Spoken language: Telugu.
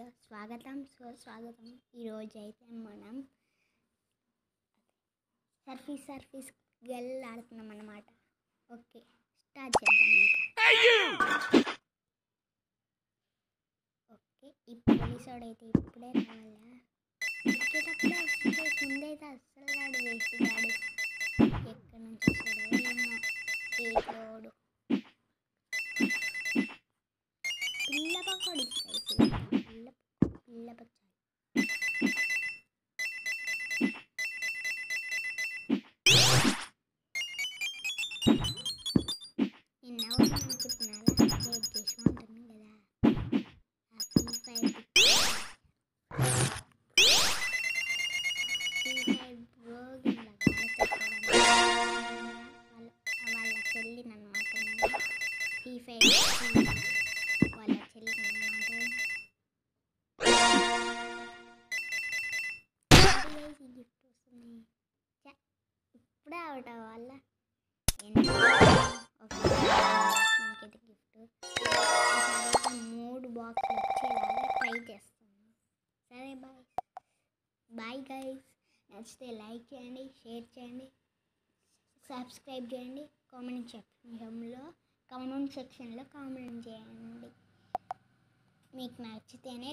స్వాగతం సుస్వాగతం. ఈరోజు అయితే మనం సర్ఫీస్ గెల్ ఆడుతున్నాం అన్నమాట. ఓకే, స్టార్ట్ చేద్దాం ఇంకా. ఓకే, ఈ పోలీసోడైతే ఇప్పుడే రావాలా? ఎక్కేటప్పుడే వస్తుంది, ముందైతే అస్సలు రాడు. వేస్ట్ గాడు ఎక్కడి నుంచి వస్తాడో ఏమో. ఏటోడు పిల్ల పకోడి పిల్ల పచ్చడి. నిన్న అనుకుంటున్నారా వెయిట్ చేసి ఉంటుంది కదా. వాళ్ళ చెల్లినమాట. ఫ్రీ ఫైర్ వాళ్ళ చెల్లినమాట. గిఫ్ట్ వస్తుంది ఇప్పుడే అవుట్ అవ్వాల. మనకైతే గిఫ్ట్ 3 బాక్సులు వచ్చేలాగా ట్రై చేస్తాను. సరే బాయ్ గైస్. నచ్చితే లైక్ చేయండి, షేర్ చేయండి, సబ్స్క్రైబ్ చేయండి. కామెంట్ సెక్షన్లో కామెంట్ చేయండి. మీకు నచ్చితేనే